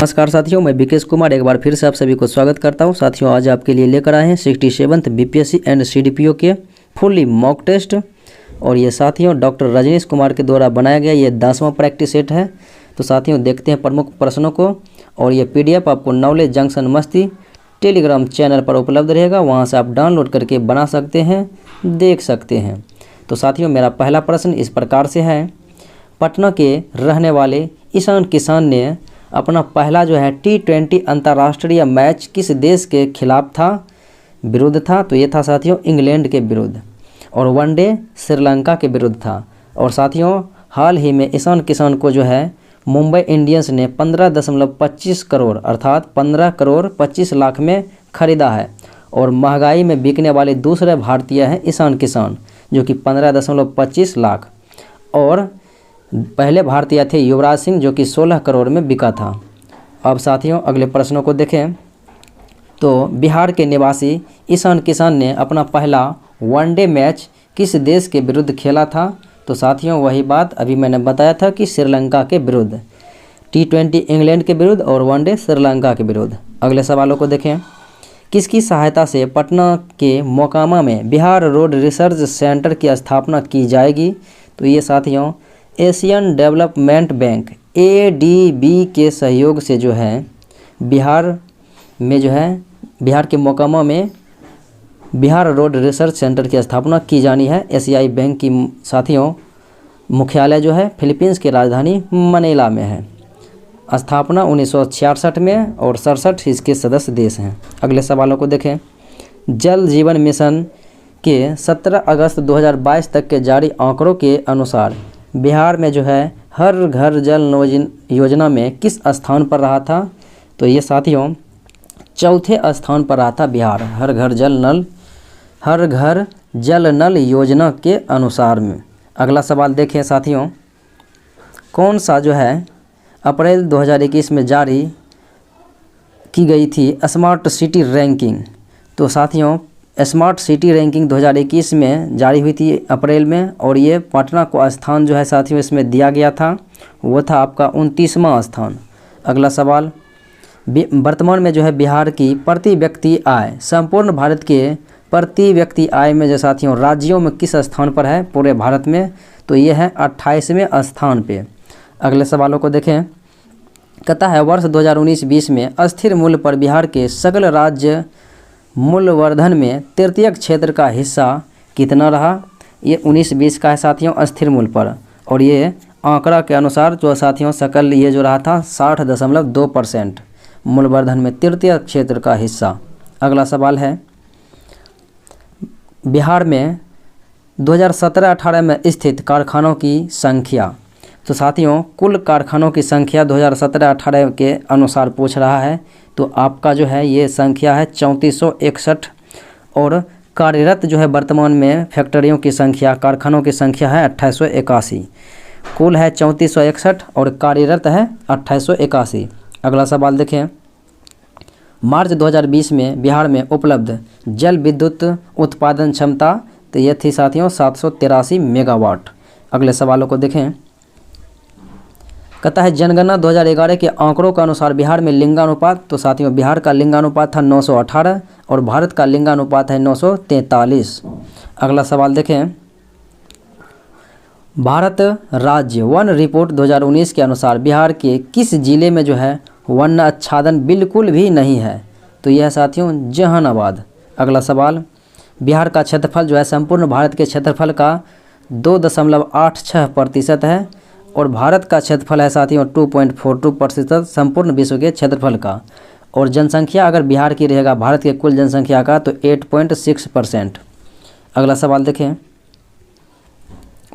नमस्कार साथियों, मैं विकेश कुमार एक बार फिर से आप सभी को स्वागत करता हूं। साथियों, आज आपके लिए लेकर आए हैं 67th बीपीएससी एंड सीडीपीओ के फुल्ली मॉक टेस्ट। और ये साथियों डॉक्टर रजनीश कुमार के द्वारा बनाया गया ये 10वां प्रैक्टिस सेट है। तो साथियों देखते हैं प्रमुख प्रश्नों को। और ये पीडीएफ आपको नॉलेज जंक्शन मस्ती टेलीग्राम चैनल पर उपलब्ध रहेगा, वहाँ से आप डाउनलोड करके बना सकते हैं, देख सकते हैं। तो साथियों मेरा पहला प्रश्न इस प्रकार से है, पटना के रहने वाले ईशान किशन ने अपना पहला T20 अंतर्राष्ट्रीय मैच किस देश के खिलाफ विरुद्ध था? तो ये था साथियों इंग्लैंड के विरुद्ध। और वनडे श्रीलंका के विरुद्ध था। और साथियों हाल ही में ईशान किशन को मुंबई इंडियंस ने 15.25 करोड़ अर्थात 15 करोड़ 25 लाख में खरीदा है। और महंगाई में बिकने वाले दूसरे भारतीय हैं ईशान किशन, जो कि 15.25 लाख। और पहले भारतीय थे युवराज सिंह, जो कि 16 करोड़ में बिका था। अब साथियों अगले प्रश्नों को देखें। तो बिहार के निवासी ईशान किशन ने अपना पहला वनडे मैच किस देश के विरुद्ध खेला था? तो साथियों वही बात अभी मैंने बताया था कि श्रीलंका के विरुद्ध। T20 इंग्लैंड के विरुद्ध और वनडे श्रीलंका के विरुद्ध। अगले सवालों को देखें। किसकी सहायता से पटना के मोकामा में बिहार रोड रिसर्च सेंटर की स्थापना की जाएगी? तो ये साथियों एशियन डेवलपमेंट बैंक ADB के सहयोग से बिहार में बिहार के मोकामा में बिहार रोड रिसर्च सेंटर की स्थापना की जानी है। एशियाई बैंक की साथियों मुख्यालय फिलीपींस की राजधानी मनीला में है। स्थापना 1966 में और 67 इसके सदस्य देश हैं। अगले सवालों को देखें। जल जीवन मिशन के 17 अगस्त 2022 तक के जारी आंकड़ों के अनुसार बिहार में हर घर जल योजना में किस स्थान पर रहा था? तो ये साथियों चौथे स्थान पर रहा था बिहार, हर घर जल नल योजना के अनुसार में। अगला सवाल देखें साथियों। कौन सा अप्रैल 2021 में जारी की गई थी स्मार्ट सिटी रैंकिंग? तो साथियों स्मार्ट सिटी रैंकिंग 2021 में जारी हुई थी अप्रैल में। और ये पटना को स्थान साथियों इसमें दिया गया था, वो था आपका 29वां स्थान। अगला सवाल। वर्तमान में बिहार की प्रति व्यक्ति आय संपूर्ण भारत के प्रति व्यक्ति आय में साथियों राज्यों में किस स्थान पर है पूरे भारत में? तो ये है 28वें स्थान पे। अगले सवालों को देखें। कहता है वर्ष 2019-20 में अस्थिर मूल्य पर बिहार के सकल राज्य मूल्यवर्धन में तृतीयक क्षेत्र का हिस्सा कितना रहा? ये 19-20 का है साथियों अस्थिर मूल्य पर। और ये आंकड़ा के अनुसार साथियों सकल ये रहा था 60.2% मूल्यवर्धन में तृतीय क्षेत्र का हिस्सा। अगला सवाल है बिहार में 2017-18 में स्थित कारखानों की संख्या। तो साथियों कुल कारखानों की संख्या 2017-18 के अनुसार पूछ रहा है। तो आपका ये संख्या है 3461। और कार्यरत वर्तमान में फैक्ट्रियों की संख्या कारखानों की संख्या है 2881। कुल है 3461 और कार्यरत है 2881। अगला सवाल देखें। मार्च 2020 में बिहार में उपलब्ध जल विद्युत उत्पादन क्षमता तो ये थी साथियों 783 मेगावाट। अगले सवालों को देखें। कहता है जनगणना 2011 के आंकड़ों के अनुसार बिहार में लिंगानुपात। तो साथियों बिहार का लिंगानुपात था 918 और भारत का लिंगानुपात है 943। अगला सवाल देखें। भारत राज्य वन रिपोर्ट 2019 के अनुसार बिहार के किस जिले में वन आच्छादन बिल्कुल भी नहीं है? तो यह साथियों जहानाबाद। अगला सवाल। बिहार का क्षेत्रफल संपूर्ण भारत के क्षेत्रफल का 2.86% है। और भारत का क्षेत्रफल है साथियों 2.42% संपूर्ण विश्व के क्षेत्रफल का। और जनसंख्या अगर बिहार की रहेगा भारत के कुल जनसंख्या का तो 8.6%। अगला सवाल देखें।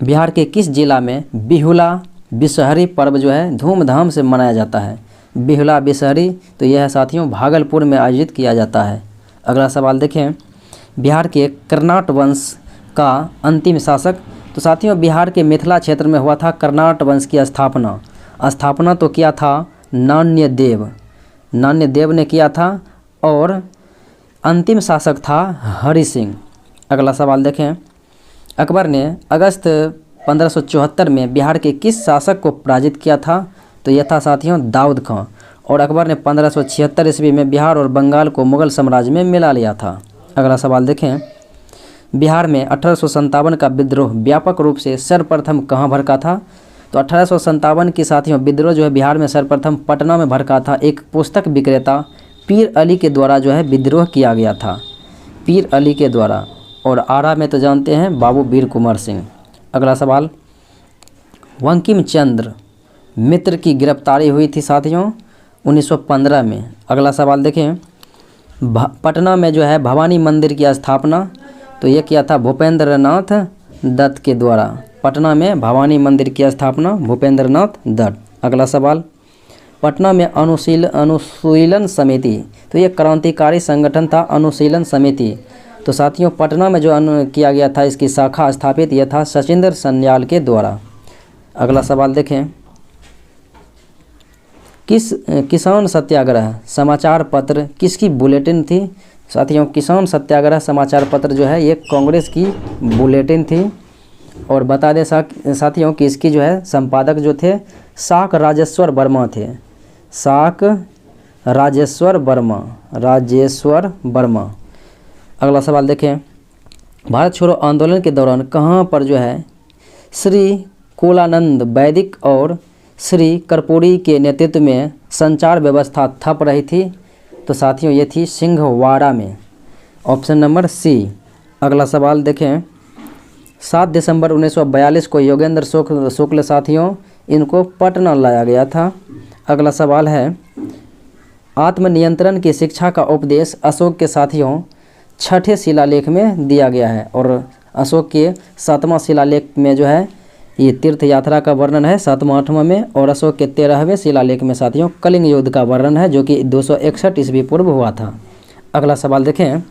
बिहार के किस जिला में बिहुला बिसहरी पर्व धूमधाम से मनाया जाता है? बिहुला बिसहरी तो यह है साथियों भागलपुर में आयोजित किया जाता है। अगला सवाल देखें। बिहार के कर्नाट वंश का अंतिम शासक। तो साथियों बिहार के मिथिला क्षेत्र में हुआ था कर्नाट वंश की स्थापना तो किया था नान्यदेव ने किया था। और अंतिम शासक था हरि सिंह। अगला सवाल देखें। अकबर ने अगस्त 1574 में बिहार के किस शासक को पराजित किया था? तो यह था साथियों दाऊद खां। और अकबर ने 1576 ईस्वी में बिहार और बंगाल को मुगल साम्राज्य में मिला लिया था। अगला सवाल देखें, बिहार में 1857 का विद्रोह व्यापक रूप से सर्वप्रथम कहाँ भड़का था? तो 1857 की साथियों विद्रोह जो है बिहार में सर्वप्रथम पटना में भड़का था। एक पुस्तक विक्रेता पीर अली के द्वारा जो है विद्रोह किया गया था, पीर अली के द्वारा। और आरा में तो जानते हैं बाबू वीर कुंवर सिंह। अगला सवाल, बंकिम चंद्र मित्र की गिरफ्तारी हुई थी साथियों 1915 में। अगला सवाल देखें, पटना में जो है भवानी मंदिर की स्थापना तो ये किया था भूपेंद्र नाथ दत्त के द्वारा। पटना में भवानी मंदिर की स्थापना भूपेंद्र नाथ दत्त। अगला सवाल, पटना में अनुशीलन समिति तो ये क्रांतिकारी संगठन था अनुशीलन समिति। तो साथियों पटना में जो किया गया था इसकी शाखा स्थापित यह था सचिंद्र सन्याल के द्वारा। अगला सवाल देखें, किसान सत्याग्रह समाचार पत्र किसकी बुलेटिन थी? साथियों किसान सत्याग्रह समाचार पत्र जो है ये कांग्रेस की बुलेटिन थी। और बता दें साथियों कि इसकी जो है संपादक जो थे साक राजेश्वर वर्मा थे, साक राजेश्वर वर्मा। अगला सवाल देखें, भारत छोड़ो आंदोलन के दौरान कहाँ पर जो है श्री कुलानंद वैदिक और श्री कर्पूरी के नेतृत्व में संचार व्यवस्था थप रही थी? तो साथियों ये थी सिंहवाड़ा में, ऑप्शन नंबर सी। अगला सवाल देखें, 7 दिसंबर 1942 को योगेंद्र शुक्ल साथियों इनको पटना लाया गया था। अगला सवाल है, आत्मनियंत्रण की शिक्षा का उपदेश अशोक के साथियों 6ठे शिलालेख में दिया गया है। और अशोक के 7वां शिलालेख में जो है ये तीर्थ यात्रा का वर्णन है 7वां 8वां में। और अशोक के 13वें शिलालेख में साथियों कलिंग युद्ध का वर्णन है जो कि 261 ईस्वी पूर्व हुआ था। अगला सवाल देखें,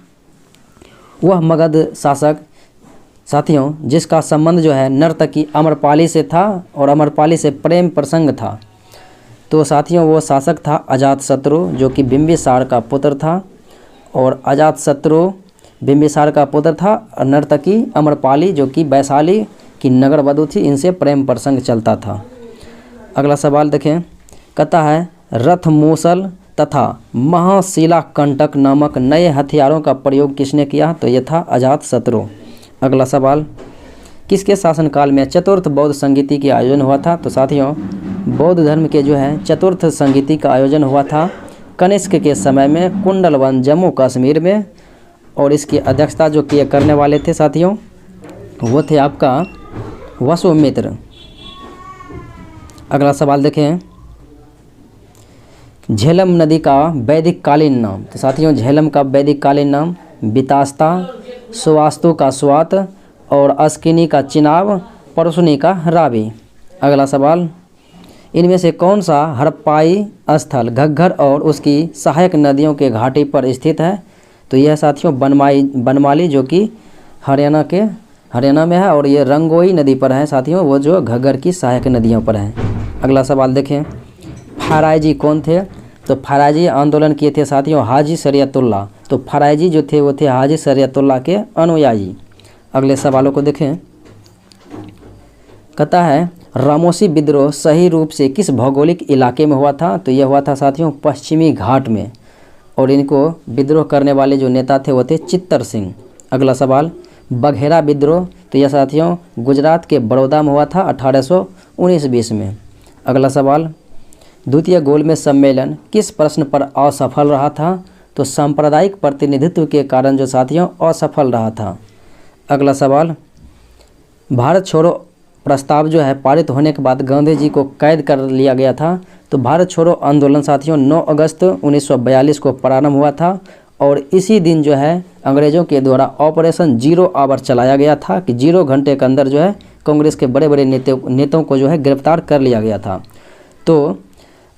वह मगध शासक साथियों जिसका संबंध जो है नर्तकी अमरपाली से था और अमरपाली से प्रेम प्रसंग था। तो साथियों वो शासक था अजातशत्रु जो कि बिंबिसार का पुत्र था। और अजातशत्रु बिंबिसार का पुत्र था। नर्तकी अमरपाली जो कि वैशाली की नगर वधू थी, इनसे प्रेम प्रसंग चलता था। अगला सवाल देखें, कहता है रथ मूसल तथा महाशिला कंटक नामक नए हथियारों का प्रयोग किसने किया? तो यह था अजातशत्रु। अगला सवाल, किसके शासनकाल में चतुर्थ बौद्ध संगीति का आयोजन हुआ था? तो साथियों बौद्ध धर्म के जो है चतुर्थ संगीति का आयोजन हुआ था कनिष्क के समय में कुंडलवन जम्मू कश्मीर में। और इसकी अध्यक्षता जो किए करने वाले थे साथियों वो थे आपका वसुमित्र। अगला सवाल देखें, झेलम नदी का वैदिक कालीन नाम? तो साथियों झेलम का वैदिक कालीन नाम बितास्ता, सुवास्तु का स्वात और अस्किनी का चिनाब, परसुनी का रावी। अगला सवाल, इनमें से कौन सा हड़प्पाई स्थल घग्गर और उसकी सहायक नदियों के घाटी पर स्थित है? तो यह साथियों बनमाली जो कि हरियाणा में है और ये रंगोई नदी पर है साथियों, वो जो घग्गर की सहायक नदियों पर है। अगला सवाल देखें, फरायजी कौन थे? तो फरायजी आंदोलन किए थे साथियों हाजी शरीयतुल्लाह। तो फरायजी जो थे वो थे हाजी शरीयतुल्लाह के अनुयायी। अगले सवालों को देखें, कहता है रामोसी विद्रोह सही रूप से किस भौगोलिक इलाके में हुआ था? तो यह हुआ था साथियों पश्चिमी घाट में। और इनको विद्रोह करने वाले जो नेता थे वो थे चित्तर सिंह। अगला सवाल, बघेरा विद्रोह तो यह साथियों गुजरात के बड़ौदा में हुआ था 1819-20 में। अगला सवाल, द्वितीय गोलमेज सम्मेलन किस प्रश्न पर असफल रहा था? तो सांप्रदायिक प्रतिनिधित्व के कारण जो साथियों असफल रहा था। अगला सवाल, भारत छोड़ो प्रस्ताव जो है पारित होने के बाद गांधी जी को कैद कर लिया गया था। तो भारत छोड़ो आंदोलन साथियों 9 अगस्त 1942 को प्रारंभ हुआ था और इसी दिन जो है अंग्रेज़ों के द्वारा ऑपरेशन 0 आवर चलाया गया था कि 0 घंटे के अंदर जो है कांग्रेस के बड़े बड़े नेताओं को जो है गिरफ्तार कर लिया गया था। तो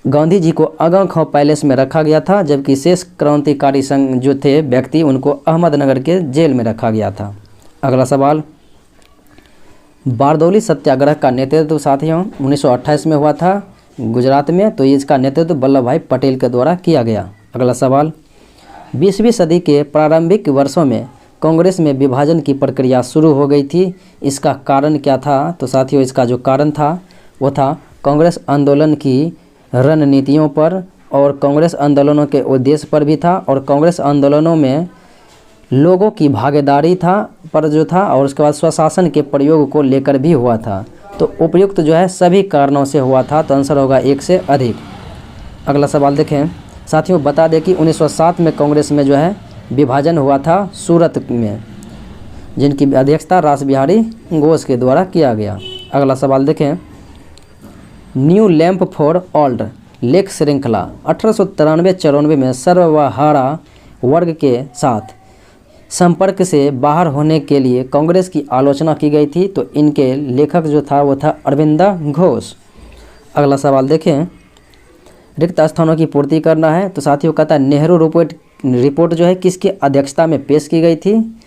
गांधी जी को आगा खां पैलेस में रखा गया था जबकि शेष क्रांतिकारी संघ जो थे व्यक्ति उनको अहमदनगर के जेल में रखा गया था। अगला सवाल, बारदौली सत्याग्रह का नेतृत्व साथियों 1928 में हुआ था गुजरात में। तो इसका नेतृत्व वल्लभ भाई पटेल के द्वारा किया गया। अगला सवाल, 20वीं सदी के प्रारंभिक वर्षों में कांग्रेस में विभाजन की प्रक्रिया शुरू हो गई थी, इसका कारण क्या था? तो साथियों इसका जो कारण था वो था कांग्रेस आंदोलन की रणनीतियों पर और कांग्रेस आंदोलनों के उद्देश्य पर भी था, और कांग्रेस आंदोलनों में लोगों की भागीदारी था पर जो था, और उसके बाद स्वशासन के प्रयोग को लेकर भी हुआ था। तो उपयुक्त जो है सभी कारणों से हुआ था, तो आंसर होगा 1 से अधिक। अगला सवाल देखें साथियों, बता दें कि 1907 में कांग्रेस में जो है विभाजन हुआ था सूरत में, जिनकी अध्यक्षता रास बिहारी घोष के द्वारा किया गया। अगला सवाल देखें, न्यू लैंप फॉर ओल्ड लेख श्रृंखला 1893-94 में सर्वहारा वर्ग के साथ संपर्क से बाहर होने के लिए कांग्रेस की आलोचना की गई थी। तो इनके लेखक जो था वो था अरविंदा घोष। अगला सवाल देखें, रिक्त स्थानों की पूर्ति करना है। तो साथियों कहता है नेहरू रिपोर्ट जो है किसकी अध्यक्षता में पेश की गई थी।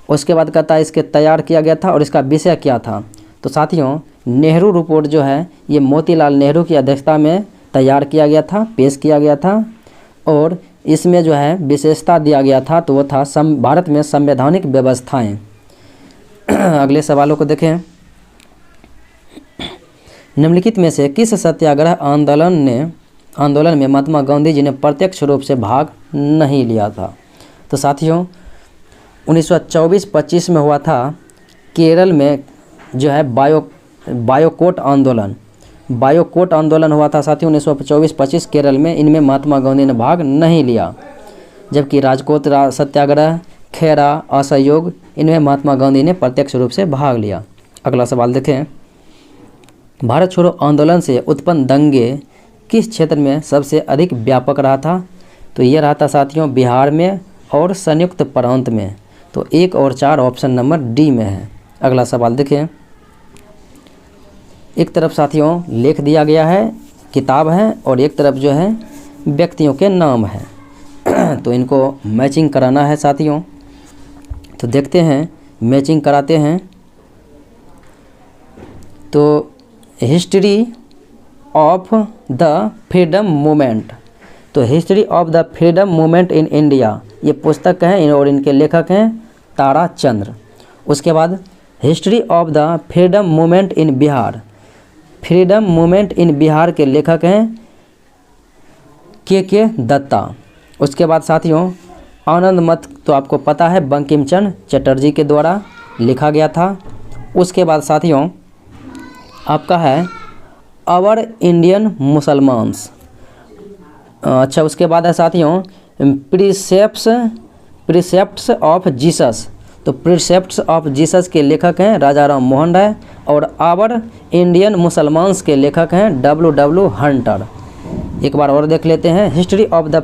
उसके बाद कहता है इसके तैयार किया गया था और इसका विषय क्या था। तो साथियों नेहरू रिपोर्ट जो है ये मोतीलाल नेहरू की अध्यक्षता में तैयार किया गया था, पेश किया गया था, और इसमें जो है विशेषता दिया गया था तो वो था भारत में संवैधानिक व्यवस्थाएं। अगले सवालों को देखें, निम्नलिखित में से किस सत्याग्रह आंदोलन में महात्मा गांधी जी ने प्रत्यक्ष रूप से भाग नहीं लिया था। तो साथियों 1924-25 में हुआ था केरल में जो है बायोकोट आंदोलन हुआ था साथियों 1924-25 केरल में। इनमें महात्मा गांधी ने भाग नहीं लिया, जबकि राजकोट सत्याग्रह, खेरा, असहयोग, इनमें महात्मा गांधी ने प्रत्यक्ष रूप से भाग लिया। अगला सवाल देखें, भारत छोड़ो आंदोलन से उत्पन्न दंगे किस क्षेत्र में सबसे अधिक व्यापक रहा था। तो ये रहा था साथियों बिहार में और संयुक्त प्रांत में। तो 1 और 4 ऑप्शन नंबर डी में है। अगला सवाल देखें, एक तरफ साथियों लेख दिया गया है, किताब है, और एक तरफ जो है व्यक्तियों के नाम है। तो इनको मैचिंग कराना है साथियों। तो देखते हैं, मैचिंग कराते हैं। तो history of the freedom movement, तो history of the freedom movement in India ये पुस्तक है और इनके लेखक हैं ताराचंद्र। उसके बाद history of the freedom movement in Bihar, freedom movement इन बिहार के लेखक हैं के दत्ता। उसके बाद साथियों आनंद मत तो आपको पता है बंकिम चंद्र चटर्जी के द्वारा लिखा गया था। उसके बाद साथियों आपका है आवर इंडियन मुसलमान्स। अच्छा, उसके बाद है साथियों प्रिसेप्ट्स ऑफ जीसस। तो प्रिसेप्ट्स ऑफ जीसस के लेखक हैं राजा राम मोहन राय, और आवर इंडियन मुसलमान्स के लेखक हैं W हंटर। एक बार और देख लेते हैं, history of the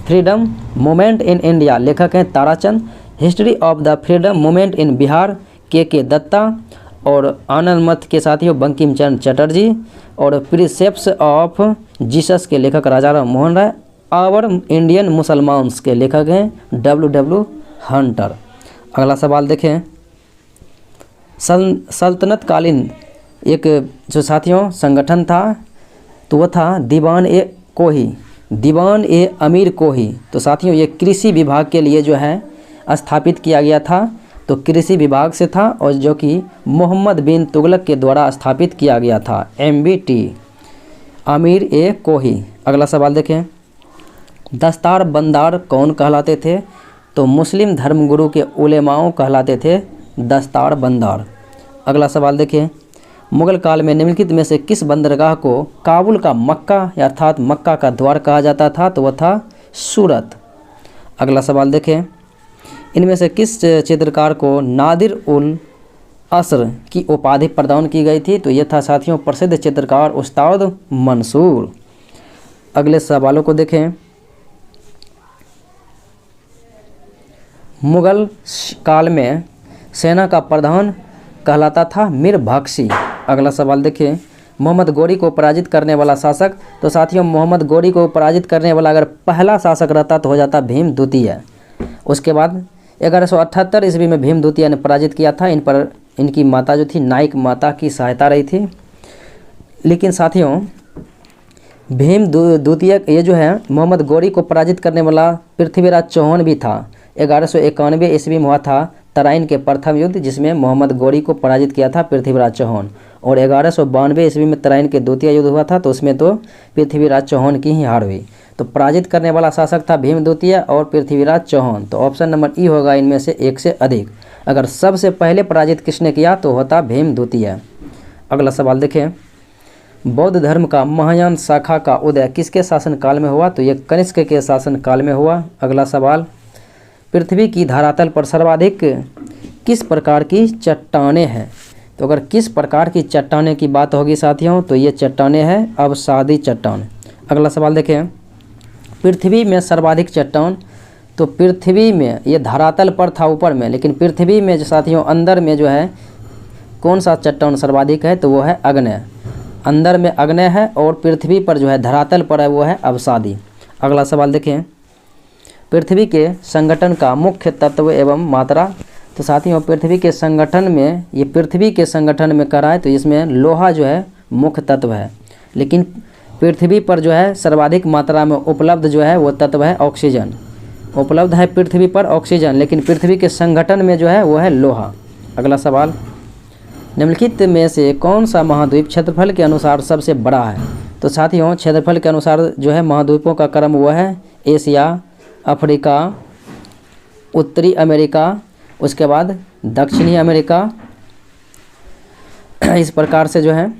freedom movement in India लेखक हैं Tarachand, history of the freedom movement इन बिहार के दत्ता, और आनंद मत के साथियों बंकिम चंद्र चटर्जी, और प्रिसेप्ट्स ऑफ जीसस के लेखक राजा राम मोहन राय, आवर इंडियन मुसलमान्स के लेखक हैं W हंटर। अगला सवाल देखें, सल्तनत कालीन एक जो साथियों संगठन था तो वह था दीवान ए अमीर कोही। तो साथियों ये कृषि विभाग के लिए जो है स्थापित किया गया था, तो कृषि विभाग से था, और जो कि मोहम्मद बिन तुगलक के द्वारा स्थापित किया गया था MBT अमीर ए कोही। अगला सवाल देखें, दस्तार बंदार कौन कहलाते थे। तो मुस्लिम धर्मगुरु के उलेमाओं कहलाते थे दस्तार बंदार। अगला सवाल देखें, मुगल काल में निम्नलिखित में से किस बंदरगाह को काबुल का मक्का अर्थात मक्का का द्वार कहा जाता था। तो वह था सूरत। अगला सवाल देखें, इनमें से किस चित्रकार को नादिर उल असर की उपाधि प्रदान की गई थी। तो यह था साथियों प्रसिद्ध चित्रकार उस्ताद मंसूर। अगले सवालों को देखें, मुगल काल में सेना का प्रधान कहलाता था मीर बख्शी। अगला सवाल देखिए, मोहम्मद गोरी को पराजित करने वाला शासक। तो साथियों मोहम्मद गोरी को पराजित करने वाला अगर पहला शासक रहता तो हो जाता भीम द्वितीय। उसके बाद 1178 ईस्वी में भीम द्वितीय ने पराजित किया था। इन पर इनकी माता जो थी नाइक माता की सहायता रही थी। लेकिन साथियों भीम द्वितीय ये जो है मोहम्मद गोरी को पराजित करने वाला पृथ्वीराज चौहान भी था। 1191 ईस्वी में हुआ था तराइन के प्रथम युद्ध, जिसमें मोहम्मद गोरी को पराजित किया था पृथ्वीराज चौहान। और 1192 ईस्वी में तराइन के द्वितीय युद्ध हुआ था, तो उसमें तो पृथ्वीराज चौहान की ही हार हुई। तो पराजित करने वाला शासक था भीम द्वितीय और पृथ्वीराज चौहान। तो ऑप्शन नंबर ई होगा इनमें से एक से अधिक। अगर सबसे पहले पराजित किसने किया तो होता भीम द्वितीय। अगला सवाल देखें, बौद्ध धर्म का महायान शाखा का उदय किसके शासनकाल में हुआ? तो ये कनिष्क के शासनकाल में हुआ। अगला सवाल, पृथ्वी की धरातल पर सर्वाधिक किस प्रकार की चट्टानें हैं? तो अगर किस प्रकार की चट्टानें की बात होगी साथियों, तो ये चट्टानें हैं अवसादी चट्टान। अगला सवाल देखें, पृथ्वी में सर्वाधिक चट्टान, तो पृथ्वी में ये धरातल पर था ऊपर में, लेकिन पृथ्वी में जो साथियों अंदर में जो है कौन सा चट्टान सर्वाधिक है? तो वो है अग्नेय। अंदर में अग्नेय है और पृथ्वी पर जो है धरातल पर है वो है अवसादी। अगला सवाल देखें, पृथ्वी के संगठन का मुख्य तत्व एवं मात्रा। तो साथियों पृथ्वी के संगठन में, ये पृथ्वी के संगठन में करा है तो इसमें लोहा जो है मुख्य तत्व है, लेकिन पृथ्वी पर जो है सर्वाधिक मात्रा में उपलब्ध जो है वो तत्व है ऑक्सीजन। उपलब्ध है पृथ्वी पर ऑक्सीजन, लेकिन पृथ्वी के संगठन में जो है वो है लोहा। अगला सवाल, निम्नलिखित में से कौन सा महाद्वीप क्षेत्रफल के अनुसार सबसे बड़ा है? तो साथियों क्षेत्रफल के अनुसार जो है महाद्वीपों का क्रम वो है एशिया, अफ्रीका, उत्तरी अमेरिका, उसके बाद दक्षिणी अमेरिका। इस प्रकार से जो है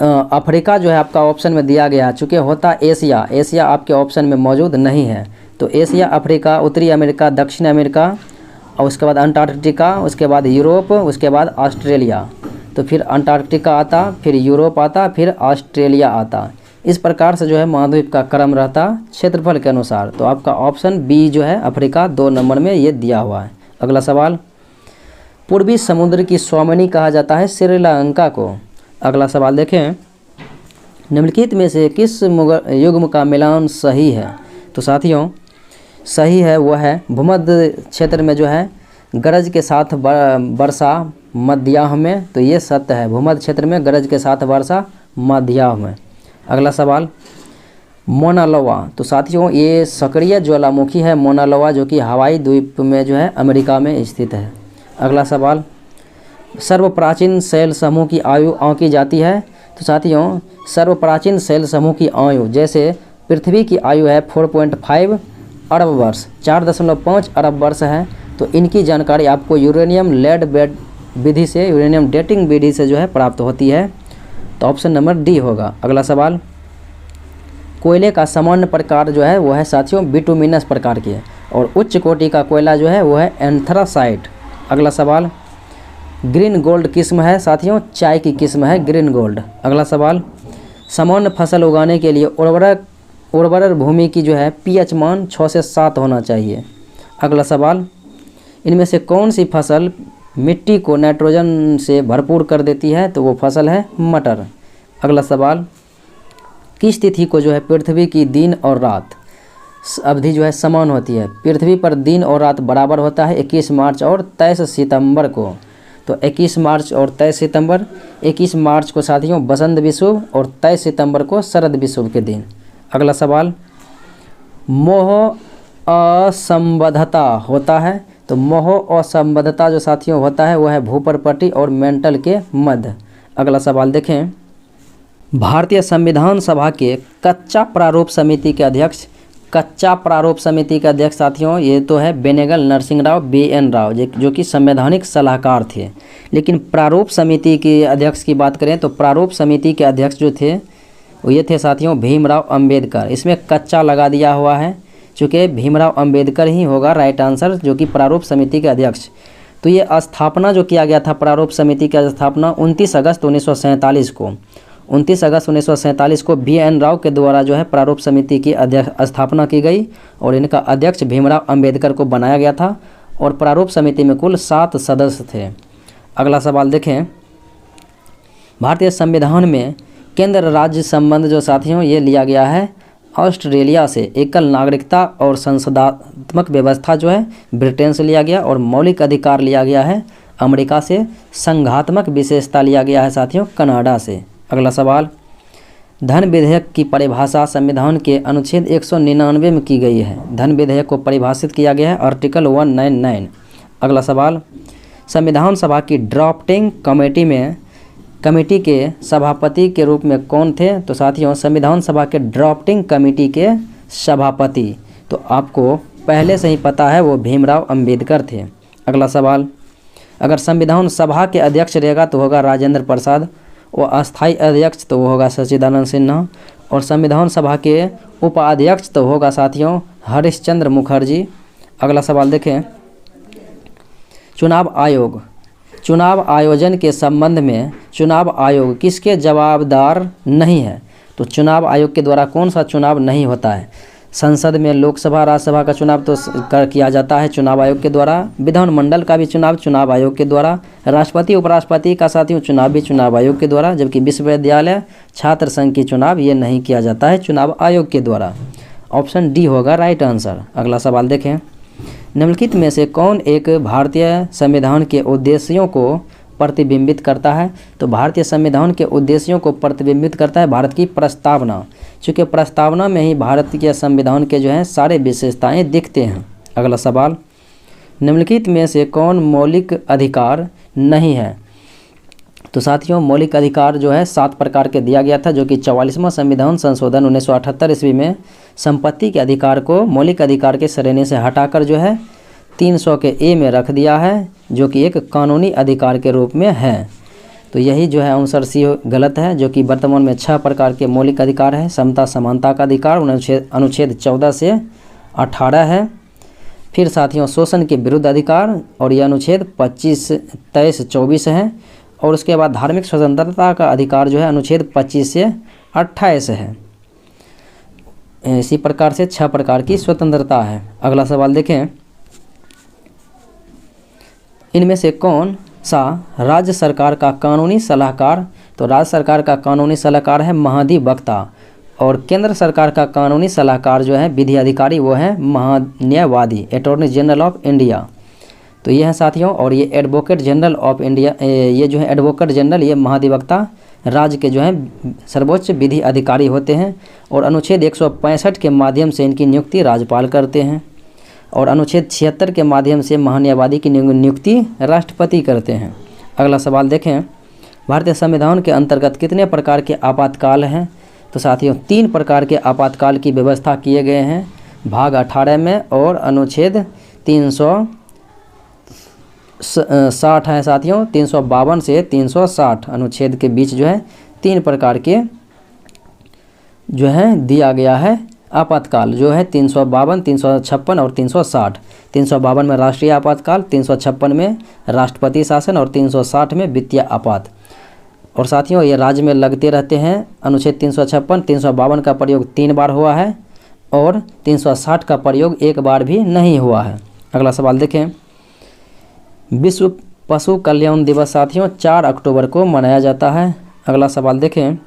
अफ्रीका जो है आपका ऑप्शन में दिया गया, चूँकि होता एशिया, एशिया आपके ऑप्शन में मौजूद नहीं है। तो एशिया, अफ्रीका, उत्तरी अमेरिका, दक्षिण अमेरिका और उसके बाद अंटार्कटिका, उसके बाद यूरोप, उसके बाद ऑस्ट्रेलिया। तो फिर अंटार्कटिका आता, फिर यूरोप आता, फिर ऑस्ट्रेलिया आता। इस प्रकार से जो है महाद्वीप का क्रम रहता क्षेत्रफल के अनुसार। तो आपका ऑप्शन बी जो है अफ्रीका 2 नंबर में ये दिया हुआ है। अगला सवाल, पूर्वी समुद्र की स्वामिनी कहा जाता है श्रीलंका को। अगला सवाल देखें, निम्नलिखित में से किस युग्म का मिलान सही है? तो साथियों सही है वो है भूमध्य क्षेत्र में जो है गरज के साथ वर्षा मध्याह्न में, तो ये सत्य है, भूमध्य क्षेत्र में गरज के साथ वर्षा मध्याह्न में। अगला सवाल, मोना लोआ। तो साथियों ये सक्रिय ज्वालामुखी है मोना लोआ, जो कि हवाई द्वीप में जो है अमेरिका में स्थित है। अगला सवाल, सर्वप्राचीन शैल समूह की आयु आंकी जाती है। तो साथियों सर्वप्राचीन शैल समूह की आयु, जैसे पृथ्वी की आयु है 4.5 अरब वर्ष, 4.5 अरब वर्ष है, तो इनकी जानकारी आपको यूरेनियम लेड बेड विधि से, यूरेनियम डेटिंग विधि से जो है प्राप्त होती है। तो ऑप्शन नंबर डी होगा। अगला सवाल, कोयले का सामान्य प्रकार जो है वो है साथियों बिटुमिनस प्रकार की है, और उच्च कोटि का कोयला जो है वो है एंथ्रासाइट। अगला सवाल, ग्रीन गोल्ड किस्म है साथियों, चाय की किस्म है ग्रीन गोल्ड। अगला सवाल, सामान्य फसल उगाने के लिए उर्वरक भूमि की जो है पीएच मान 6 से 7 होना चाहिए। अगला सवाल, इनमें से कौन सी फसल मिट्टी को नाइट्रोजन से भरपूर कर देती है? तो वो फसल है मटर। अगला सवाल, किस तिथि को जो है पृथ्वी की दिन और रात अवधि जो है समान होती है? पृथ्वी पर दिन और रात बराबर होता है 21 मार्च और 23 सितंबर को। तो 21 मार्च और 23 सितंबर, 21 मार्च को साथियों बसंत विषुव और 23 सितंबर को शरद विषुव के दिन। अगला सवाल, मोह असंबद्धता होता है। तो मोह असंबद्धता जो साथियों होता है वह है भूपर्पटी और मेंटल के मध्य। अगला सवाल देखें, भारतीय संविधान सभा के कच्चा प्रारूप समिति के अध्यक्ष, कच्चा प्रारूप समिति के अध्यक्ष साथियों ये तो है बेनेगल नरसिंह राव BN राव, जो कि संवैधानिक सलाहकार थे। लेकिन प्रारूप समिति के अध्यक्ष की बात करें तो प्रारूप समिति के अध्यक्ष जो थे वो ये थे साथियों भीमराव अंबेडकर। इसमें कच्चा लगा दिया हुआ है, चूँकि भीमराव अंबेडकर ही होगा राइट आंसर, जो कि प्रारूप समिति के अध्यक्ष। तो ये स्थापना जो किया गया था प्रारूप समिति की स्थापना 29 अगस्त 1947 को, 29 अगस्त 1947 को BN राव के द्वारा जो है प्रारूप समिति की स्थापना की गई और इनका अध्यक्ष भीमराव अंबेडकर को बनाया गया था और प्रारूप समिति में कुल 7 सदस्य थे। अगला सवाल देखें, भारतीय संविधान में केंद्र राज्य संबंध जो साथियों ये लिया गया है ऑस्ट्रेलिया से, एकल नागरिकता और संसदात्मक व्यवस्था जो है ब्रिटेन से लिया गया और मौलिक अधिकार लिया गया है अमेरिका से, संघात्मक विशेषता लिया गया है साथियों कनाडा से। अगला सवाल, धन विधेयक की परिभाषा संविधान के अनुच्छेद 199 में की गई है। धन विधेयक को परिभाषित किया गया है आर्टिकल 199। अगला सवाल, संविधान सभा की ड्राफ्टिंग कमेटी के सभापति के रूप में कौन थे? तो साथियों संविधान सभा के ड्राफ्टिंग कमेटी के सभापति तो आपको पहले से ही पता है वो भीमराव अंबेडकर थे। अगला सवाल, अगर संविधान सभा के अध्यक्ष रहेगा तो होगा राजेंद्र प्रसाद, और अस्थायी अध्यक्ष तो वो होगा सच्चिदानंद सिन्हा, और संविधान सभा के उपाध्यक्ष तो होगा साथियों हरिश्चंद्र मुखर्जी। अगला सवाल देखें, चुनाव आयोग, चुनाव आयोजन के संबंध में चुनाव आयोग किसके जवाबदार नहीं है? तो चुनाव आयोग के द्वारा कौन सा चुनाव नहीं होता है? संसद में लोकसभा राज्यसभा का चुनाव तो किया जाता है चुनाव आयोग के द्वारा, विधानमंडल का भी चुनाव चुनाव आयोग के द्वारा, राष्ट्रपति उपराष्ट्रपति का साथियों चुनाव भी चुनाव आयोग के द्वारा, जबकि विश्वविद्यालय छात्र संघ की चुनाव ये नहीं किया जाता है चुनाव आयोग के द्वारा। ऑप्शन डी होगा राइट आंसर। अगला सवाल देखें, निम्नलिखित में से कौन एक भारतीय संविधान के उद्देश्यों को प्रतिबिंबित करता है? तो भारतीय संविधान के उद्देश्यों को प्रतिबिंबित करता है भारत की प्रस्तावना, चूँकि प्रस्तावना में ही भारत के संविधान के जो हैं सारे विशेषताएं दिखते हैं। अगला सवाल, निम्नलिखित में से कौन मौलिक अधिकार नहीं है? तो साथियों मौलिक अधिकार जो है 7 प्रकार के दिया गया था, जो कि 44वां संविधान संशोधन 1978 ईस्वी में संपत्ति के अधिकार को मौलिक अधिकार के श्रेणी से हटाकर जो है 300 के ए में रख दिया है, जो कि एक कानूनी अधिकार के रूप में है। तो यही जो है आंसर सी गलत है, जो कि वर्तमान में 6 प्रकार के मौलिक अधिकार है। समता समानता का अधिकार अनुच्छेद 14 से 18 है। फिर साथियों शोषण के विरुद्ध अधिकार, और यह अनुच्छेद 25, 23, 24 है। और उसके बाद धार्मिक स्वतंत्रता का अधिकार जो है अनुच्छेद 25 से 28 है। इसी प्रकार से 6 प्रकार की स्वतंत्रता है। अगला सवाल देखें, इनमें से कौन सा राज्य सरकार का कानूनी सलाहकार? तो राज्य सरकार का कानूनी सलाहकार है महाधिवक्ता, और केंद्र सरकार का कानूनी सलाहकार जो है विधि अधिकारी वो है महान्यायवादी, अटॉर्नी जनरल ऑफ इंडिया। तो ये है साथियों, और ये एडवोकेट जनरल ऑफ इंडिया, ये जो है एडवोकेट जनरल ये महाधिवक्ता राज्य के जो है सर्वोच्च विधि अधिकारी होते हैं। और अनुच्छेद 165 के माध्यम से इनकी नियुक्ति राज्यपाल करते हैं, और अनुच्छेद 76 के माध्यम से महान्यायवादी की नियुक्ति राष्ट्रपति करते हैं। अगला सवाल देखें, भारतीय संविधान के अंतर्गत कितने प्रकार के आपातकाल हैं? तो साथियों 3 प्रकार के आपातकाल की व्यवस्था किए गए हैं भाग 18 में, और अनुच्छेद 360 है साथियों, 352 से 360 अनुच्छेद के बीच जो है 3 प्रकार के जो है दिया गया है आपातकाल, जो है 352, 356 और 360। 352 में राष्ट्रीय आपातकाल, 356 में राष्ट्रपति शासन, और 360 में वित्तीय आपात। और साथियों ये राज्य में लगते रहते हैं। अनुच्छेद 356, 352 का प्रयोग 3 बार हुआ है, और 360 का प्रयोग 1 बार भी नहीं हुआ है। अगला सवाल देखें, विश्व पशु कल्याण दिवस साथियों 4 अक्टूबर को मनाया जाता है। अगला सवाल देखें,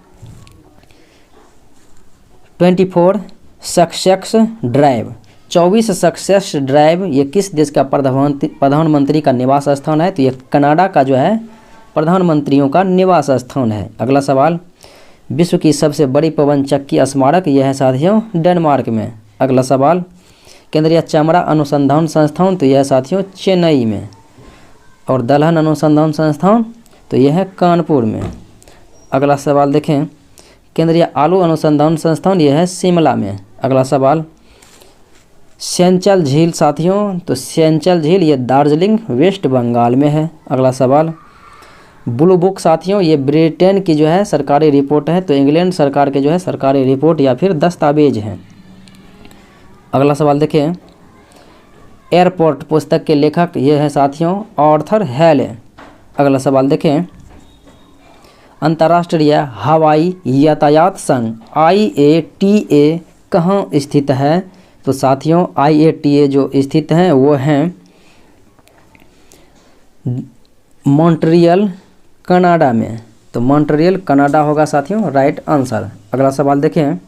24 सक्सेस ड्राइव, 24 सक्सेस ड्राइव ये किस देश का प्रधानमंत्री का निवास स्थान है? तो ये कनाडा का जो है प्रधानमंत्रियों का निवास स्थान है। अगला सवाल, विश्व की सबसे बड़ी पवन चक्की स्मारक यह है साथियों डेनमार्क में। अगला सवाल, केंद्रीय चमड़ा अनुसंधान संस्थान तो यह है साथियों चेन्नई में, और दलहन अनुसंधान संस्थान तो यह है कानपुर में। अगला सवाल देखें, केंद्रीय आलू अनुसंधान संस्थान यह है शिमला में। अगला सवाल, सेंचल झील साथियों तो सेंचल झील ये दार्जिलिंग वेस्ट बंगाल में है। अगला सवाल, ब्लू बुक साथियों ये ब्रिटेन की जो है सरकारी रिपोर्ट है, तो इंग्लैंड सरकार के जो है सरकारी रिपोर्ट या फिर दस्तावेज हैं। अगला सवाल देखें, एयरपोर्ट पुस्तक के लेखक ये है साथियों आर्थर हेले। अगला सवाल देखें, अंतर्राष्ट्रीय हवाई यातायात संघ IATA कहाँ स्थित है? तो साथियों IATA जो स्थित हैं वो हैं मॉन्ट्रियल कनाडा में, तो मॉन्ट्रियल कनाडा होगा साथियों राइट आंसर। अगला सवाल देखें,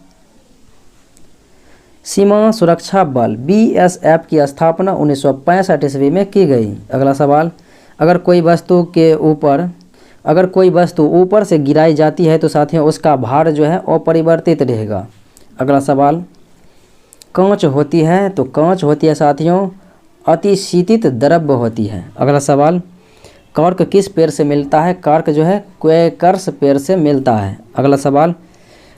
सीमा सुरक्षा बल BSF की स्थापना 1965 ईस्वी में की गई। अगला सवाल, अगर कोई वस्तु ऊपर से गिराई जाती है तो साथियों उसका भार जो है अपरिवर्तित रहेगा। अगला सवाल, कांच होती है तो कांच होती है साथियों अतिशीतित द्रव्य होती है। अगला सवाल, कर्क किस पेड़ से मिलता है? कर्क जो है क्वेकर्स पेड़ से मिलता है। अगला सवाल,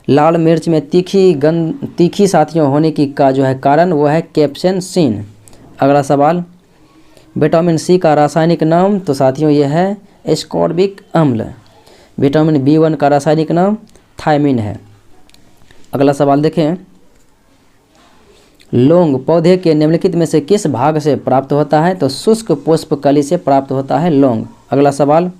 लाल मिर्च में तीखी साथियों होने की का जो है कारण वो है कैप्सेसिन। अगला सवाल, विटामिन सी का रासायनिक नाम? तो साथियों ये है एस्कॉर्बिक अम्ल। विटामिन B1 का रासायनिक नाम थायमिन है। अगला सवाल देखें, लौंग पौधे के निम्नलिखित में से किस भाग से प्राप्त होता है? तो शुष्क पुष्प कली से प्राप्त होता है लौंग। अगला सवाल,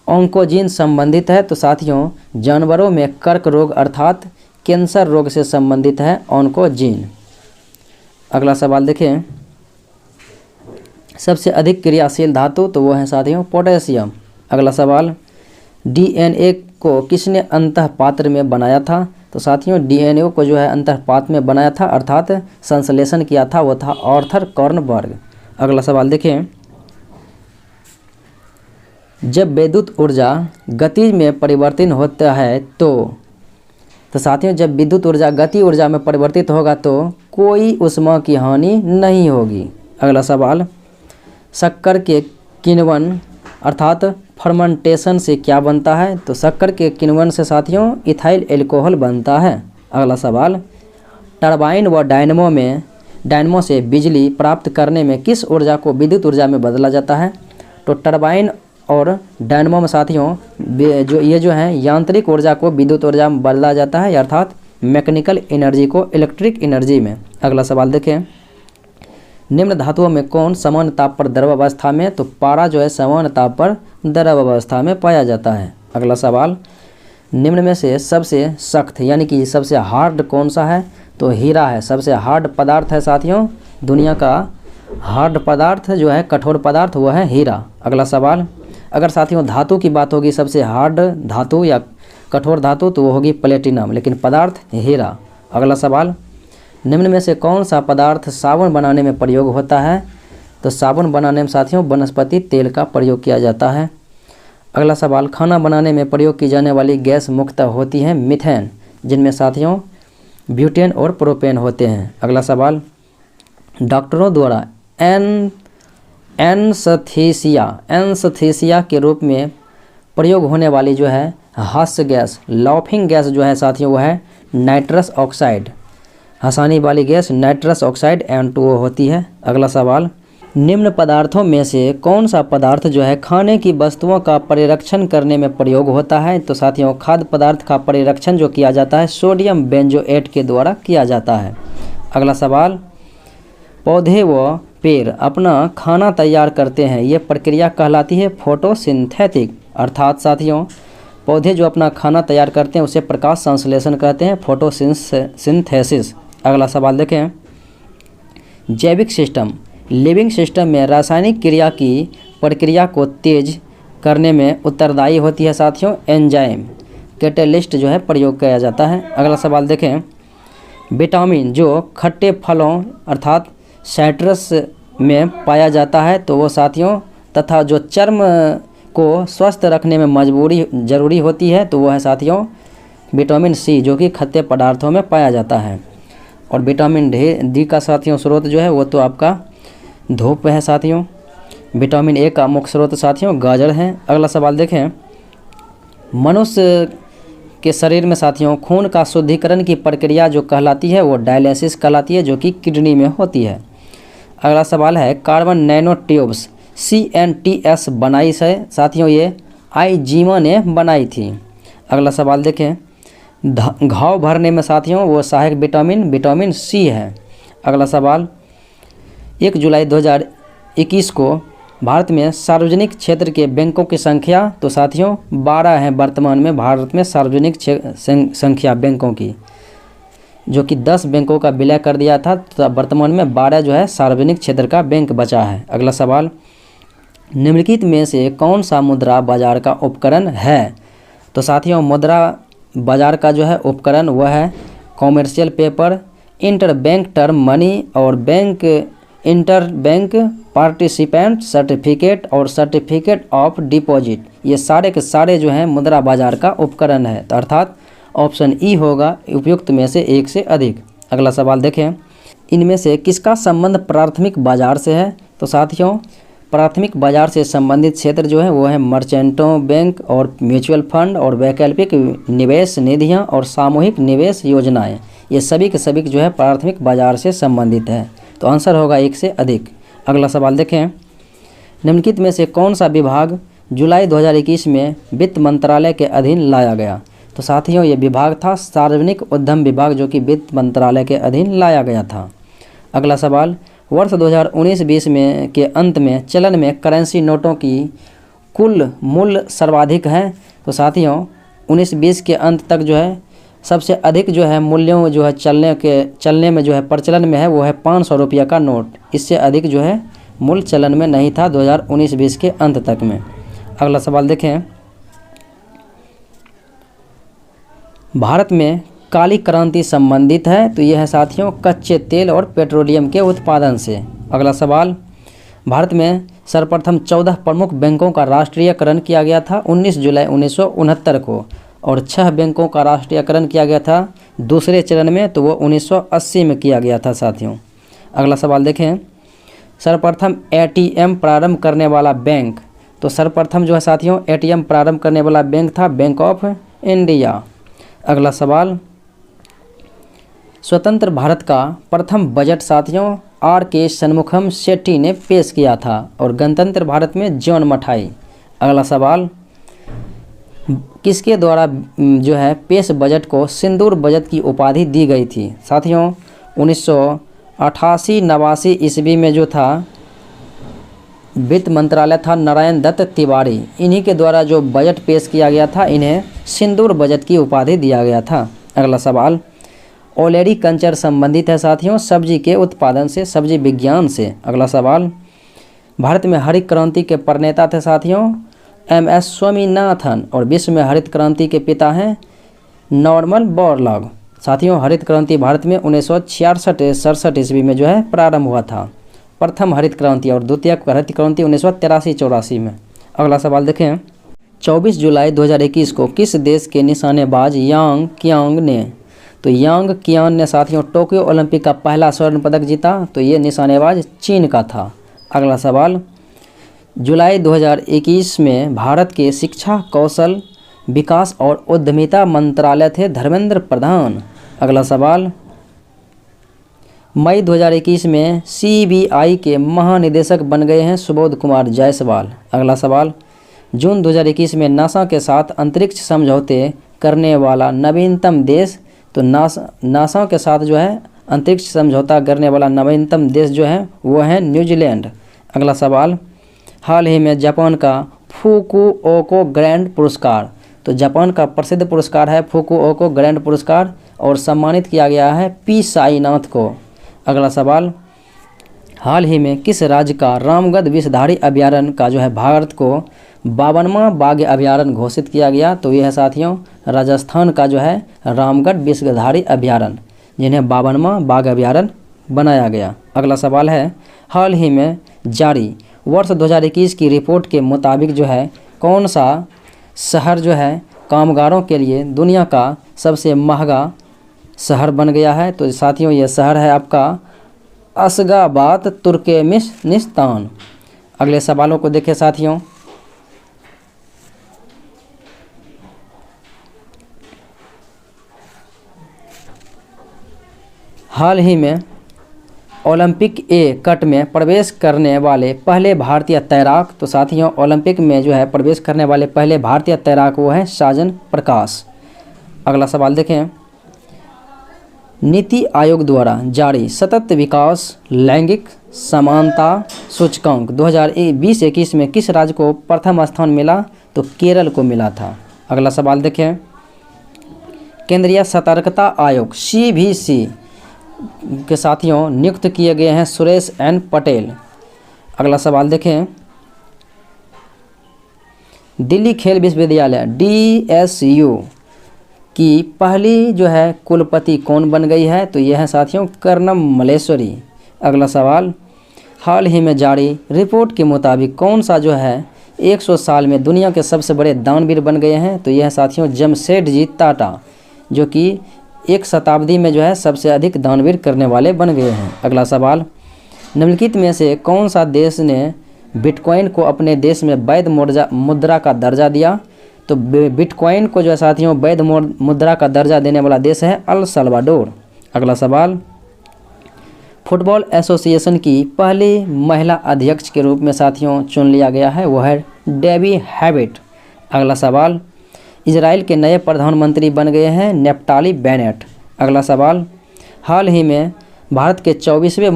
ऑन्कोजीन संबंधित है? तो साथियों जानवरों में कर्क रोग अर्थात कैंसर रोग से संबंधित है ऑन्कोजीन। अगला सवाल देखें, सबसे अधिक क्रियाशील धातु? तो वो है साथियों पोटेशियम। अगला सवाल, DNA को किसने अंतःपात्र में बनाया था? तो साथियों DNA को जो है अंतःपात्र में बनाया था अर्थात संश्लेषण किया था वो था आर्थर कॉर्नबर्ग। अगला सवाल देखें, जब विद्युत ऊर्जा गति में परिवर्तित होता है तो साथियों जब विद्युत ऊर्जा गति ऊर्जा में परिवर्तित होगा तो कोई ऊष्मा की हानि नहीं होगी। अगला सवाल, शक्कर के किण्वन अर्थात फर्मेंटेशन से क्या बनता है? तो शक्कर के किण्वन से साथियों इथाइल एल्कोहल बनता है। अगला सवाल, टरबाइन व डायनमो से बिजली प्राप्त करने में किस ऊर्जा को विद्युत ऊर्जा में बदला जाता है? तो टरबाइन और डायनमो में साथियों जो है यांत्रिक ऊर्जा को विद्युत ऊर्जा में बदला जाता है अर्थात मैकेनिकल एनर्जी को इलेक्ट्रिक एनर्जी में। अगला सवाल देखें, निम्न धातुओं में कौन सामान्य ताप पर द्रव अवस्था में? तो पारा जो है सामान्य ताप पर द्रव अवस्था में पाया जाता है। अगला सवाल, निम्न में से सबसे सख्त यानी कि सबसे हार्ड कौन सा है? तो हीरा है, सबसे हार्ड पदार्थ है साथियों। दुनिया का हार्ड पदार्थ जो है कठोर पदार्थ वो है हीरा। अगला सवाल, अगर साथियों धातु की बात होगी सबसे हार्ड धातु या कठोर धातु तो वो होगी प्लेटिनम, लेकिन पदार्थ हीरा। अगला सवाल, निम्न में से कौन सा पदार्थ साबुन बनाने में प्रयोग होता है? तो साबुन बनाने में साथियों वनस्पति तेल का प्रयोग किया जाता है। अगला सवाल, खाना बनाने में प्रयोग की जाने वाली गैस मुख्यतः होती है मीथेन, जिनमें साथियों ब्यूटेन और प्रोपेन होते हैं। अगला सवाल, डॉक्टरों द्वारा एनेस्थीसिया के रूप में प्रयोग होने वाली जो है हास्य गैस लाफिंग गैस जो है साथियों वो है नाइट्रस ऑक्साइड। हंसाने वाली गैस नाइट्रस ऑक्साइड N2O होती है। अगला सवाल, निम्न पदार्थों में से कौन सा पदार्थ जो है खाने की वस्तुओं का परिरक्षण करने में प्रयोग होता है? तो साथियों खाद्य पदार्थ का परिरक्षण जो किया जाता है सोडियम बेंजोएट के द्वारा किया जाता है। अगला सवाल, पौधे व पेड़ अपना खाना तैयार करते हैं, ये प्रक्रिया कहलाती है फोटोसिंथेटिक अर्थात साथियों पौधे जो अपना खाना तैयार करते हैं उसे प्रकाश संश्लेषण कहते हैं फोटोसिंथेसिस। अगला सवाल देखें, जैविक सिस्टम लिविंग सिस्टम में रासायनिक क्रिया की प्रक्रिया को तेज करने में उत्तरदायी होती है साथियों एंजाइम कैटेलिस्ट जो है प्रयोग किया जाता है। अगला सवाल देखें, विटामिन जो खट्टे फलों अर्थात साइट्रस में पाया जाता है तो वो साथियों तथा जो चर्म को स्वस्थ रखने में ज़रूरी होती है तो वो है साथियों विटामिन सी जो कि खट्टे पदार्थों में पाया जाता है। और विटामिन डी का साथियों स्रोत जो है वो तो आपका धूप है साथियों। विटामिन ए का मुख्य स्रोत साथियों गाजर है। अगला सवाल देखें, मनुष्य के शरीर में साथियों खून का शुद्धिकरण की प्रक्रिया जो कहलाती है वो डायलिसिस कहलाती है जो कि किडनी में होती है। अगला सवाल है, कार्बन नैनो ट्यूब्स CNTS बनाई है साथियों ये आइजीमा ने बनाई थी। अगला सवाल देखें, घाव भरने में साथियों वो सहायक विटामिन सी है। अगला सवाल, 1 जुलाई 2021 को भारत में सार्वजनिक क्षेत्र के बैंकों की संख्या तो साथियों 12 है वर्तमान में भारत में सार्वजनिक संख्या बैंकों की, जो कि 10 बैंकों का विलय कर दिया था तो वर्तमान में 12 जो है सार्वजनिक क्षेत्र का बैंक बचा है। अगला सवाल, निम्नलिखित में से कौन सा मुद्रा बाजार का उपकरण है? तो साथियों मुद्रा बाजार का जो है उपकरण वह है commercial paper, interbank term money और बैंक इंटरबैंक पार्टिसिपेंट सर्टिफिकेट और सर्टिफिकेट ऑफ डिपॉजिट। ये सारे के सारे जो हैं मुद्रा बाजार का उपकरण है तो अर्थात ऑप्शन ई होगा उपयुक्त में से एक से अधिक। अगला सवाल देखें, इनमें से किसका संबंध प्राथमिक बाजार से है? तो साथियों प्राथमिक बाजार से संबंधित क्षेत्र जो है वो है मर्चेंटों बैंक और म्यूचुअल फंड और वैकल्पिक निवेश निधियां और सामूहिक निवेश योजनाएं। ये सभी के सभी जो है प्राथमिक बाजार से संबंधित है। तो आंसर होगा 1 से अधिक। अगला सवाल देखें, निम्नलिखित में से कौन सा विभाग जुलाई 2021 में वित्त मंत्रालय के अधीन लाया गया? तो साथियों ये विभाग था सार्वजनिक उद्यम विभाग, जो कि वित्त मंत्रालय के अधीन लाया गया था। अगला सवाल, वर्ष 2019-20 में के अंत में चलन में करेंसी नोटों की कुल मूल्य सर्वाधिक है। तो साथियों 19-20 के अंत तक जो है सबसे अधिक जो है मूल्यों जो है चलने में जो है प्रचलन में है वो है 500 रुपया का नोट। इससे अधिक जो है मूल्य चलन में नहीं था 2019-20 के अंत तक में। अगला सवाल देखें, भारत में काली क्रांति संबंधित है। तो यह है साथियों कच्चे तेल और पेट्रोलियम के उत्पादन से। अगला सवाल, भारत में सर्वप्रथम 14 प्रमुख बैंकों का राष्ट्रीयकरण किया गया था 19 जुलाई 1969 को, और 6 बैंकों का राष्ट्रीयकरण किया गया था दूसरे चरण में, तो वो 1980 में किया गया था साथियों। अगला सवाल देखें, सर्वप्रथम एटीएम प्रारंभ करने वाला बैंक। तो सर्वप्रथम जो है साथियों एटीएम प्रारंभ करने वाला बैंक था बैंक ऑफ इंडिया। अगला सवाल, स्वतंत्र भारत का प्रथम बजट साथियों R.K. षणमुखम शेट्टी ने पेश किया था, और गणतंत्र भारत में जॉन मठाई। अगला सवाल, किसके द्वारा जो है पेश बजट को सिंदूर बजट की उपाधि दी गई थी? साथियों 1988-89 ईस्वी में जो था वित्त मंत्रालय था नारायण दत्त तिवारी, इन्हीं के द्वारा जो बजट पेश किया गया था इन्हें सिंदूर बजट की उपाधि दिया गया था। अगला सवाल, ओलेरी कल्चर संबंधित है साथियों सब्जी के उत्पादन से, सब्जी विज्ञान से। अगला सवाल, भारत में हरित क्रांति के प्रणेता थे साथियों MS स्वामीनाथन, और विश्व में हरित क्रांति के पिता हैं नॉर्मन बोरलॉग। साथियों हरित क्रांति भारत में 1966-67 ईस्वी में जो है प्रारंभ हुआ था, प्रथम हरित क्रांति, और द्वितीय हरित क्रांति 1983-84 में। अगला सवाल देखें, 24 जुलाई 2021 को किस देश के निशानेबाज यांग कियांग ने, तो यांग कियान ने साथियों टोक्यो ओलंपिक का पहला स्वर्ण पदक जीता। तो ये निशानेबाज चीन का था। अगला सवाल, जुलाई 2021 में भारत के शिक्षा कौशल विकास और उद्यमिता मंत्रालय थे धर्मेंद्र प्रधान। अगला सवाल, मई 2021 में CBI के महानिदेशक बन गए हैं सुबोध कुमार जायसवाल। अगला सवाल, जून 2021 में नासा के साथ अंतरिक्ष समझौते करने वाला नवीनतम देश। तो नासा के साथ जो है अंतरिक्ष समझौता करने वाला नवीनतम देश जो है वो है न्यूजीलैंड। अगला सवाल, हाल ही में जापान का फुकुओका ग्रैंड पुरस्कार। तो जापान का प्रसिद्ध पुरस्कार है फुकुओका ग्रैंड पुरस्कार, और सम्मानित किया गया है P साईनाथ को। अगला सवाल, हाल ही में किस राज्य का रामगढ़ विषधारी अभयारण्य का जो है भारत को 52वां बाघ अभयारण्य घोषित किया गया? तो यह है साथियों राजस्थान का जो है रामगढ़ विषधारी अभयारण्य, जिन्हें 52वां बाघ अभयारण्य बनाया गया। अगला सवाल है, हाल ही में जारी वर्ष 2021 की रिपोर्ट के मुताबिक जो है कौन सा शहर जो है कामगारों के लिए दुनिया का सबसे महंगा शहर बन गया है? तो साथियों यह शहर है आपका अशगाबाद तुर्कमेनिस्तान। अगले सवालों को देखें साथियों, हाल ही में ओलंपिक ए कट में प्रवेश करने वाले पहले भारतीय तैराक। तो साथियों ओलंपिक में जो है प्रवेश करने वाले पहले भारतीय तैराक वो है साजन प्रकाश। अगला सवाल देखें, नीति आयोग द्वारा जारी सतत विकास लैंगिक समानता सूचकांक 2020-21 में किस राज्य को प्रथम स्थान मिला? तो केरल को मिला था। अगला सवाल देखें, केंद्रीय सतर्कता आयोग CVC के साथियों नियुक्त किए गए हैं सुरेश N पटेल। अगला सवाल देखें, दिल्ली खेल विश्वविद्यालय DSU की पहली जो है कुलपति कौन बन गई है? तो यह है साथियों कर्णम मल्लेश्वरी। अगला सवाल, हाल ही में जारी रिपोर्ट के मुताबिक कौन सा जो है 100 साल में दुनिया के सबसे बड़े दानवीर बन गए हैं? तो यह है साथियों जमशेदजी टाटा, जो कि 1 शताब्दी में जो है सबसे अधिक दानवीर करने वाले बन गए हैं। अगला सवाल, निम्नलिखित में से कौन सा देश ने बिटकॉइन को अपने देश में वैध मुद्रा का दर्जा दिया। तो बिटकॉइन को जो है साथियों वैध मुद्रा का दर्जा देने वाला देश है अल सल्वाडोर। अगला सवाल, फुटबॉल एसोसिएशन की पहली महिला अध्यक्ष के रूप में साथियों चुन लिया गया है, वह है डेबी हैबिट। अगला सवाल, इजराइल के नए प्रधानमंत्री बन गए हैं नेफ्ताली बेनेट। अगला सवाल, हाल ही में भारत के 24वें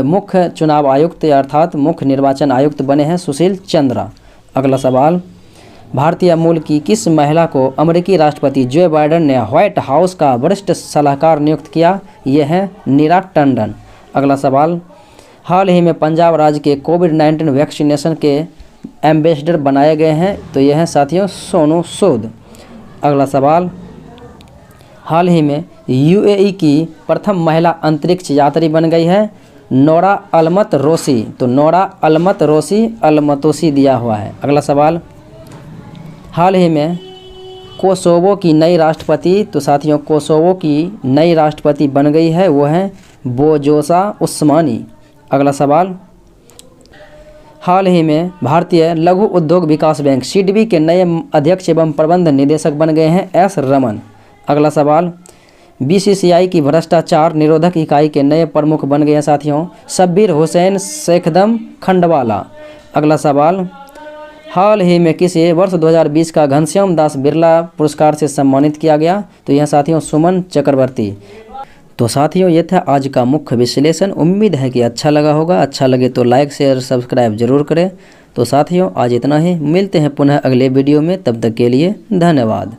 मुख्य चुनाव आयुक्त अर्थात मुख्य निर्वाचन आयुक्त बने हैं सुशील चंद्रा। अगला सवाल, भारतीय मूल की किस महिला को अमेरिकी राष्ट्रपति जो बाइडेन ने व्हाइट हाउस का वरिष्ठ सलाहकार नियुक्त किया? ये है नीरा टंडन। अगला सवाल, हाल ही में पंजाब राज्य के कोविड-19 वैक्सीनेशन के एम्बेसडर बनाए गए हैं, तो यह हैं साथियों सोनू सूद। अगला सवाल, हाल ही में यूएई की प्रथम महिला अंतरिक्ष यात्री बन गई है नोरा अलमत रोसी। तो नोरा अलमत रोसी अलमतोसी दिया हुआ है। अगला सवाल, हाल ही में कोसोवो की नई राष्ट्रपति, तो साथियों कोसोवो की नई राष्ट्रपति बन गई है, वो है बोजोसा उस्मानी। अगला सवाल, हाल ही में भारतीय लघु उद्योग विकास बैंक सिडबी के नए अध्यक्ष एवं प्रबंध निदेशक बन गए हैं एस रमन। अगला सवाल, बीसीसीआई की भ्रष्टाचार निरोधक इकाई के नए प्रमुख बन गए हैं साथियों शब्बीर हुसैन शेखदम खंडवाला। अगला सवाल, हाल ही में किसे वर्ष 2020 का घनश्याम दास बिरला पुरस्कार से सम्मानित किया गया? तो यह साथियों सुमन चक्रवर्ती। तो साथियों ये था आज का मुख्य विश्लेषण। उम्मीद है कि अच्छा लगा होगा। अच्छा लगे तो लाइक शेयर सब्सक्राइब जरूर करें। तो साथियों आज इतना ही, मिलते हैं पुनः अगले वीडियो में, तब तक के लिए धन्यवाद।